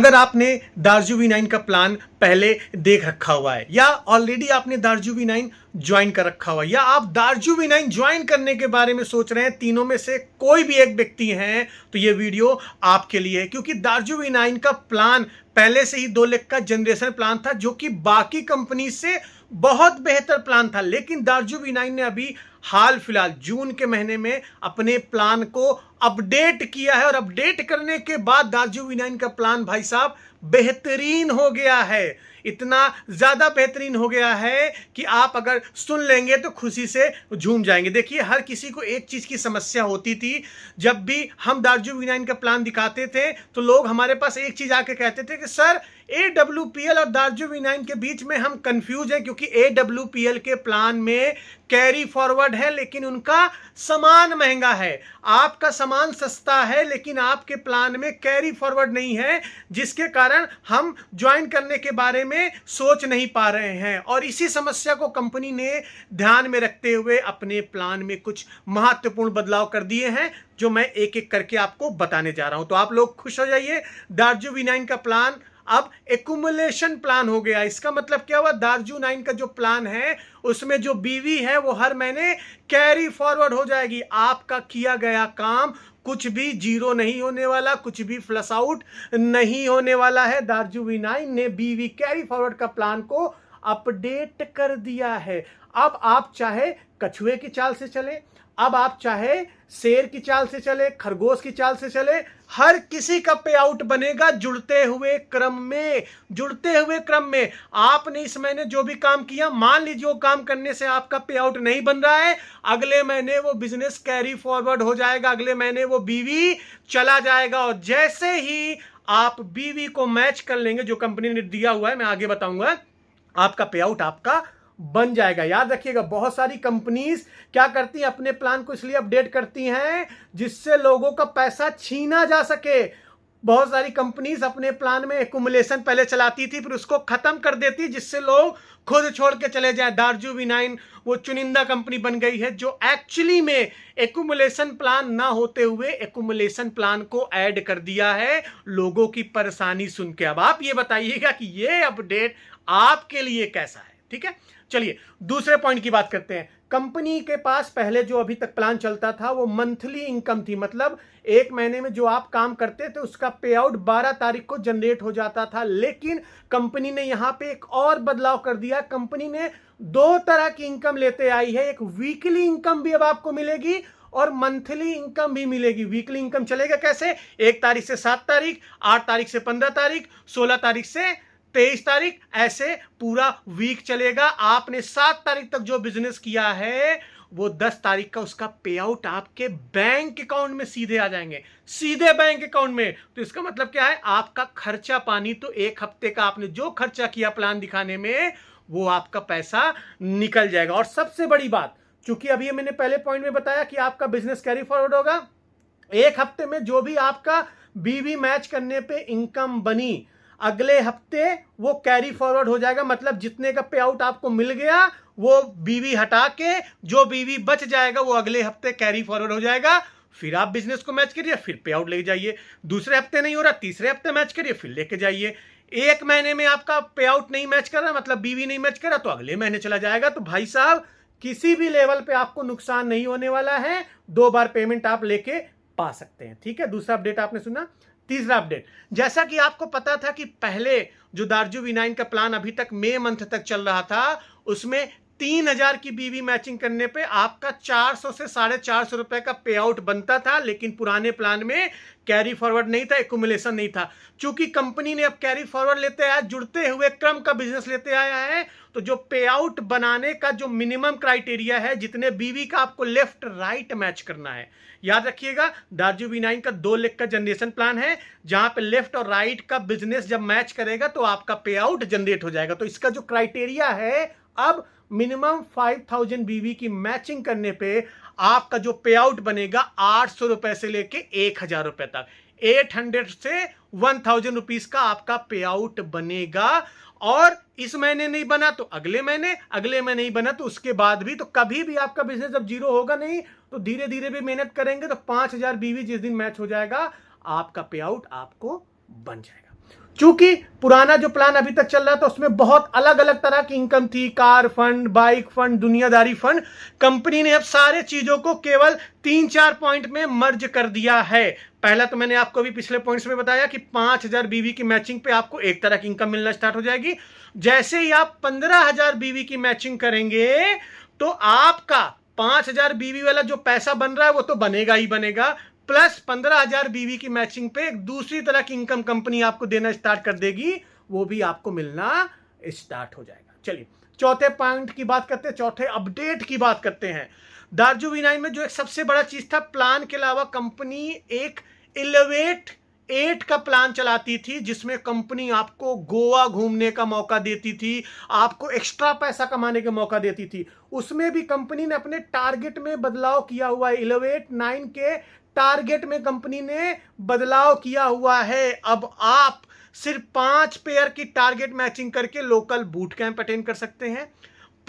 अगर आपने दार्जू V9 का प्लान पहले देख रखा हुआ है या ऑलरेडी आपने दार्जू V9 ज्वाइन कर रखा हुआ है या आप दार्जू V9 ज्वाइन करने के बारे में सोच रहे हैं, तीनों में से कोई भी एक व्यक्ति हैं तो ये वीडियो आपके लिए है। क्योंकि दार्जू V9 का प्लान पहले से ही 2 लाख का जनरेशन प्लान था जो कि बाकी कंपनी से बहुत बेहतर प्लान था, लेकिन दार्जू V9 ने अभी हाल फिलहाल जून के महीने में अपने प्लान को अपडेट किया है और अपडेट करने के बाद दार्जू V9 का प्लान भाई साहब बेहतरीन हो गया है। इतना ज्यादा बेहतरीन हो गया है कि आप अगर सुन लेंगे तो खुशी से झूम जाएंगे। देखिए, हर किसी को एक चीज की समस्या होती थी। जब भी हम दार्जू V9 का प्लान दिखाते थे तो लोग हमारे पास एक चीज आके कहते थे कि सर AWPL और दार्जू V9 के बीच में हम कंफ्यूज हैं, क्योंकि AWPL के प्लान में कैरी फॉरवर्ड है लेकिन उनका सामान महंगा है, आपका सामान सस्ता है लेकिन आपके प्लान में कैरी फॉरवर्ड नहीं है, जिसके कारण हम ज्वाइन करने के बारे में सोच नहीं पा रहे हैं। और इसी समस्या को कंपनी ने ध्यान में रखते हुए अपने प्लान में कुछ महत्वपूर्ण बदलाव कर दिए हैं जो मैं एक एक करके आपको बताने जा रहा हूं। तो आप लोग खुश हो जाइए, दार्जू V9 का प्लान अब एक्युमुलेशन प्लान हो गया। इसका मतलब क्या हुआ, दार्जू 9 का जो प्लान है उसमें जो बीवी है वो हर महीने कैरी फॉरवर्ड हो जाएगी। आपका किया गया काम कुछ भी जीरो नहीं होने वाला, कुछ भी फ्लश आउट नहीं होने वाला है। दार्जू V9 ने बीवी कैरी फॉरवर्ड का प्लान को अपडेट कर दिया है। अब आप चाहे कछुए की चाल से चले, अब आप चाहे शेर की चाल से चले, खरगोश की चाल से चले, हर किसी का पे आउट बनेगा जुड़ते हुए क्रम में। जुड़ते हुए क्रम में आपने इस महीने जो भी काम किया, मान लीजिए वो काम करने से आपका पे आउट नहीं बन रहा है, अगले महीने वो बिजनेस कैरी फॉरवर्ड हो जाएगा, अगले महीने वो बीवी चला जाएगा। और जैसे ही आप बीवी को मैच कर लेंगे जो कंपनी ने दिया हुआ है, मैं आगे बताऊंगा, आपका पे आउट आपका बन जाएगा। याद रखिएगा, बहुत सारी कंपनीज क्या करती हैं, अपने प्लान को इसलिए अपडेट करती हैं जिससे लोगों का पैसा छीना जा सके। बहुत सारी कंपनीज अपने प्लान में एक्युमुलेशन पहले चलाती थी, फिर उसको खत्म कर देती जिससे लोग खुद छोड़ के चले जाएं। दार्जू V9 वो चुनिंदा कंपनी बन गई है जो एक्चुअली में एक्युमुलेशन प्लान ना होते हुए एक्युमुलेशन प्लान को ऐड कर दिया है लोगों की परेशानी सुन के। अब आप ये बताइएगा कि ये अपडेट आपके लिए कैसा है। ठीक है, चलिए दूसरे पॉइंट की बात करते हैं। कंपनी के पास पहले जो अभी तक प्लान चलता था वो मंथली इनकम थी, मतलब एक महीने में जो आप काम करते थे उसका पे आउट 12 तारीख को जनरेट हो जाता था। लेकिन कंपनी ने यहां पे एक और बदलाव कर दिया। कंपनी ने 2 तरह की इनकम लेते आई है। एक वीकली इनकम भी अब आपको मिलेगी और मंथली इनकम भी मिलेगी। वीकली इनकम चलेगा कैसे, 1 तारीख से 7 तारीख, 8 तारीख से 15 तारीख, 16 तारीख से 23 तारीख, ऐसे पूरा वीक चलेगा। आपने 7 तारीख तक जो बिजनेस किया है वो 10 तारीख का उसका पे आउट आपके बैंक अकाउंट में सीधे आ जाएंगे, सीधे बैंक अकाउंट में। तो इसका मतलब क्या है, आपका खर्चा पानी तो 1 हफ्ते का आपने जो खर्चा किया प्लान दिखाने में वो आपका पैसा निकल जाएगा। और सबसे बड़ी बात, चूंकि अभी मैंने पहले पॉइंट में बताया कि आपका बिजनेस कैरी फॉरवर्ड होगा, 1 हफ्ते में जो भी आपका बीवी मैच करने पे इनकम बनी, अगले हफ्ते वो कैरी फॉरवर्ड हो जाएगा। मतलब जितने का पे आउट आपको मिल गया वो बीवी हटा के जो बीवी बच जाएगा वो अगले हफ्ते कैरी फॉरवर्ड हो जाएगा। फिर आप बिजनेस को मैच करिए, फिर पे आउट लेके जाइए। दूसरे हफ्ते नहीं हो रहा, तीसरे हफ्ते मैच करिए, फिर लेके जाइए। 1 महीने में आपका पे आउट नहीं मैच कर रहा, मतलब बीवी नहीं मैच कर रहा, तो अगले महीने चला जाएगा। तो भाई साहब किसी भी लेवल पे आपको नुकसान नहीं होने वाला है, 2 बार पेमेंट आप लेके पा सकते हैं। ठीक है, दूसरा अपडेट आपने सुना। तीसरा अपडेट, जैसा कि आपको पता था कि पहले जो दार्जू V9 का प्लान अभी तक मई मंथ तक चल रहा था उसमें 3000 की बीवी मैचिंग करने पे आपका 400 से 450 रुपए का पे आउट बनता था। लेकिन पुराने प्लान में कैरी फॉरवर्ड नहीं था, एक्युमुलेशन नहीं था। चूंकि कंपनी ने अब कैरी फॉरवर्ड लेते आया, जुड़ते हुए क्रम का बिजनेस लेते आया है, तो जो पे आउट बनाने का जो मिनिमम क्राइटेरिया है, जितने बीवी का आपको लेफ्ट राइट मैच करना है। याद रखिएगा, दार्जू V9 का 2 लाख का जनरेशन प्लान है जहां पे लेफ्ट और राइट का बिजनेस जब मैच करेगा तो आपका पे आउट जनरेट हो जाएगा। तो इसका जो क्राइटेरिया है, अब मिनिमम 5000 बीवी की मैचिंग करने पे आपका जो पे आउट बनेगा 800 रुपए से लेके 1000 रुपए तक, 800 से 1000 रुपीज का आपका पे आउट बनेगा। और इस महीने नहीं बना तो अगले महीने, अगले महीने नहीं बना तो उसके बाद भी। तो कभी भी आपका बिजनेस जब जीरो होगा नहीं तो धीरे धीरे भी मेहनत करेंगे तो 5000 बीवी जिस दिन मैच हो जाएगा आपका पे आउट आपको बन जाएगा। चूंकि पुराना जो प्लान अभी तक चल रहा था उसमें बहुत अलग अलग तरह की इनकम थी, कार फंड, बाइक फंड, दुनियादारी फंड। कंपनी ने अब सारे चीजों को केवल 3-4 पॉइंट में मर्ज कर दिया है। पहला तो मैंने आपको भी पिछले पॉइंट्स में बताया कि 5000 बीवी की मैचिंग पे आपको एक तरह की इनकम मिलना स्टार्ट हो जाएगी। जैसे ही आप 15,000 बीवी की मैचिंग करेंगे तो आपका 5000 बीवी वाला जो पैसा बन रहा है वो तो बनेगा ही बनेगा, प्लस 15,000 बीवी की मैचिंग पे एक दूसरी तरह की इनकम कंपनी आपको देना स्टार्ट कर देगी, वो भी आपको मिलना स्टार्ट हो जाएगा। चलिए चौथे पॉइंट की बात करते हैं, चौथे अपडेट की बात करते हैं। दार्जू V9 में जो एक सबसे बड़ा चीज था, प्लान के अलावा कंपनी एक इलेवेट 8 का प्लान चलाती थी, जिसमें कंपनी आपको गोवा घूमने का मौका देती थी, आपको एक्स्ट्रा पैसा कमाने का मौका देती थी। उसमें भी कंपनी ने अपने टारगेट में बदलाव किया हुआ है। इलेवेट 9 के टारगेट में कंपनी ने बदलाव किया हुआ है। अब आप सिर्फ 5 पेयर की टारगेट मैचिंग करके लोकल बूट कैंप अटेंड कर सकते हैं।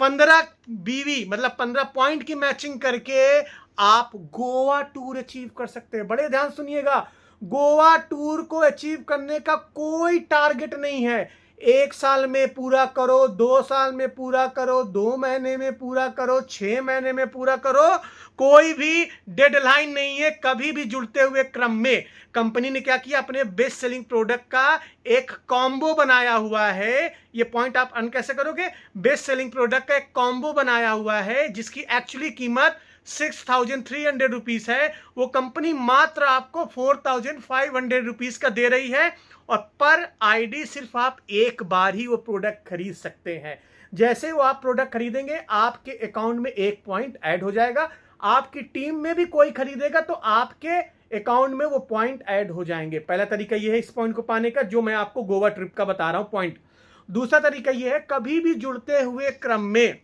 15 बीवी मतलब 15 पॉइंट की मैचिंग करके आप गोवा टूर अचीव कर सकते हैं। बड़े ध्यान सुनिएगा, गोवा टूर को अचीव करने का कोई टारगेट नहीं है। 1 साल में पूरा करो, 2 साल में पूरा करो, 2 महीने में पूरा करो, 6 महीने में पूरा करो, कोई भी डेडलाइन नहीं है। कभी भी जुड़ते हुए क्रम में कंपनी ने क्या किया, अपने बेस्ट सेलिंग प्रोडक्ट का एक कॉम्बो बनाया हुआ है। ये पॉइंट आप अन कैसे करोगे, बेस्ट सेलिंग प्रोडक्ट का एक कॉम्बो बनाया हुआ है जिसकी एक्चुअली कीमत 6,300 रुपीज है। वो कंपनी मात्र आपको 4,500 रुपीज का दे रही है और पर आईडी सिर्फ आप एक बार ही वो प्रोडक्ट खरीद सकते हैं। जैसे वो आप प्रोडक्ट खरीदेंगे आपके अकाउंट में 1 पॉइंट ऐड हो जाएगा। आपकी टीम में भी कोई खरीदेगा तो आपके अकाउंट में वो पॉइंट ऐड हो जाएंगे। पहला तरीका ये है इस पॉइंट को पाने का, जो मैं आपको गोवा ट्रिप का बता रहा हूं पॉइंट। दूसरा तरीका ये है, कभी भी जुड़ते हुए क्रम में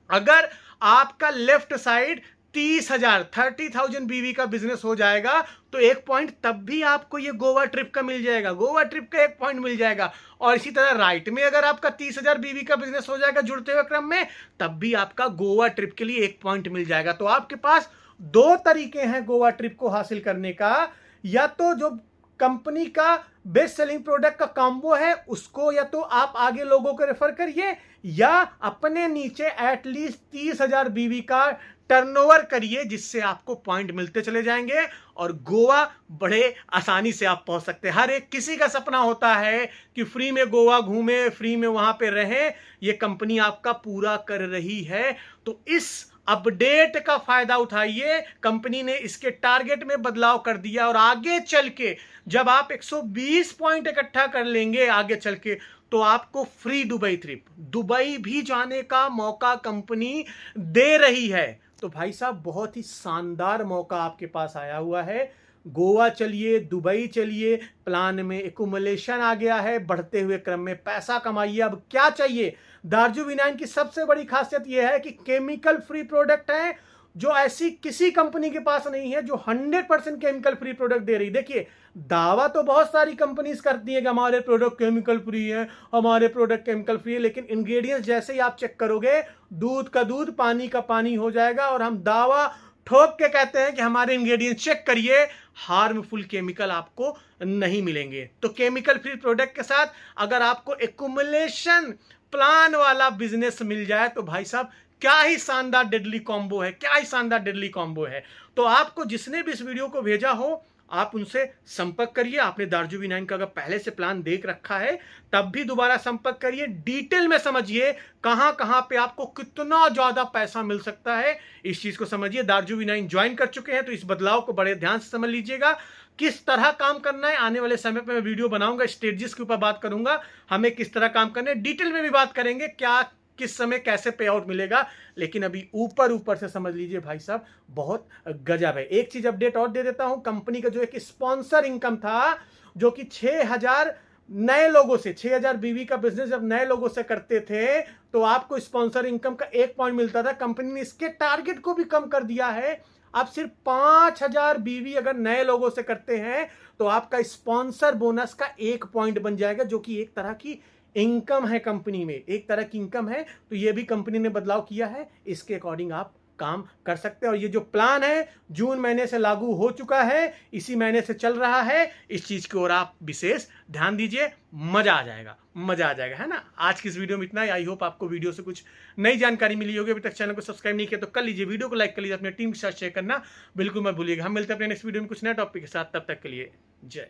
अगर आपका लेफ्ट साइड 30,000 बीवी का बिजनेस हो जाएगा तो 1 पॉइंट तब भी आपको ये गोवा ट्रिप का मिल जाएगा, गोवा ट्रिप का 1 पॉइंट मिल जाएगा। और इसी तरह राइट में अगर आपका 30,000 बीवी का बिजनेस हो जाएगा जुड़ते हुए क्रम में, तब भी आपका गोवा ट्रिप के लिए 1 पॉइंट मिल जाएगा। तो आपके पास 2 तरीके हैं गोवा ट्रिप को हासिल करने का। या तो जो कंपनी का बेस्ट सेलिंग प्रोडक्ट का कॉम्बो है उसको या तो आप आगे लोगों को रेफर करिए, या अपने नीचे एटलीस्ट 30,000 बीवी का टर्नओवर करिए, जिससे आपको पॉइंट मिलते चले जाएंगे और गोवा बड़े आसानी से आप पहुंच सकते हैं। हर एक किसी का सपना होता है कि फ्री में गोवा घूमे, फ्री में वहां पे रहे। ये कंपनी आपका पूरा कर रही है। तो इस अपडेट का फायदा उठाइए। कंपनी ने इसके टारगेट में बदलाव कर दिया और आगे चल के जब आप 120 पॉइंट इकट्ठा कर लेंगे आगे चल के, तो आपको फ्री दुबई ट्रिप, दुबई भी जाने का मौका कंपनी दे रही है। तो भाई साहब बहुत ही शानदार मौका आपके पास आया हुआ है। गोवा चलिए, दुबई चलिए, प्लान में एकुमुलेशन आ गया है, बढ़ते हुए क्रम में पैसा कमाइए। अब क्या चाहिए, दार्जू V9 की सबसे बड़ी खासियत यह है कि केमिकल फ्री प्रोडक्ट है, जो ऐसी किसी कंपनी के पास नहीं है जो 100% केमिकल फ्री प्रोडक्ट दे रही। देखिए दावा तो बहुत सारी कंपनीज करती है कि हमारे प्रोडक्ट केमिकल फ्री है, हमारे प्रोडक्ट केमिकल फ्री है, लेकिन इंग्रेडिएंट्स जैसे ही आप चेक करोगे दूध का दूध पानी का पानी हो जाएगा। और हम दावा ठोक के कहते हैं कि हमारे इंग्रेडिएंट्स चेक करिए, हार्मफुल केमिकल आपको नहीं मिलेंगे। तो केमिकल फ्री प्रोडक्ट के साथ अगर आपको एकुमुलेशन प्लान वाला बिजनेस मिल जाए तो भाई साहब क्या ही शानदार डेडली कॉम्बो है, क्या ही शानदार डेडली कॉम्बो है। तो आपको जिसने भी इस वीडियो को भेजा हो आप उनसे संपर्क करिए। आपने दार्जू V9 का अगर पहले से प्लान देख रखा है तब भी दोबारा संपर्क करिए, डिटेल में समझिए कहां कहां पे आपको कितना ज्यादा पैसा मिल सकता है, इस चीज को समझिए। दार्जू V9 ज्वाइन कर चुके हैं तो इस बदलाव को बड़े ध्यान से समझ लीजिएगा, किस तरह काम करना है। आने वाले समय पे मैं वीडियो बनाऊंगा, स्ट्रेटजीज के ऊपर बात करूंगा, हमें किस तरह काम करना है, डिटेल में भी बात करेंगे क्या किस समय कैसे पे आउट मिलेगा। लेकिन अभी ऊपर ऊपर से समझ लीजिए भाई साहब बहुत गजब है। एक चीज अपडेट और दे देता हूं, कंपनी का जो एक स्पॉन्सर इनकम था जो कि 6,000 नए लोगों से, 6,000 बीवी का बिजनेस जब नए लोगों से करते थे तो आपको स्पॉन्सर इनकम का 1 पॉइंट मिलता था। कंपनी ने इसके टारगेट को भी कम कर दिया है। अब सिर्फ 5,000 बीवी अगर नए लोगों से करते हैं तो आपका स्पॉन्सर बोनस का 1 पॉइंट बन जाएगा, जो कि एक तरह की इनकम है, कंपनी में एक तरह की इनकम है। तो ये भी कंपनी ने बदलाव किया है, इसके अकॉर्डिंग आप काम कर सकते हैं। और ये जो प्लान है जून महीने से लागू हो चुका है, इसी महीने से चल रहा है, इस चीज की ओर आप विशेष ध्यान दीजिए, मजा आ जाएगा, मजा आ जाएगा, है ना। आज की इस वीडियो में इतना ही। आई होप आपको वीडियो से कुछ नई जानकारी मिली होगी। अभी तक चैनल को सब्सक्राइब नहीं किया तो कर लीजिए, वीडियो को लाइक कर लीजिए, अपने टीम के साथ शेयर करना बिल्कुल मत भूलिएगा। हम मिलते हैं अपने नेक्स्ट वीडियो में कुछ नए टॉपिक के साथ, तब तक के लिए जय।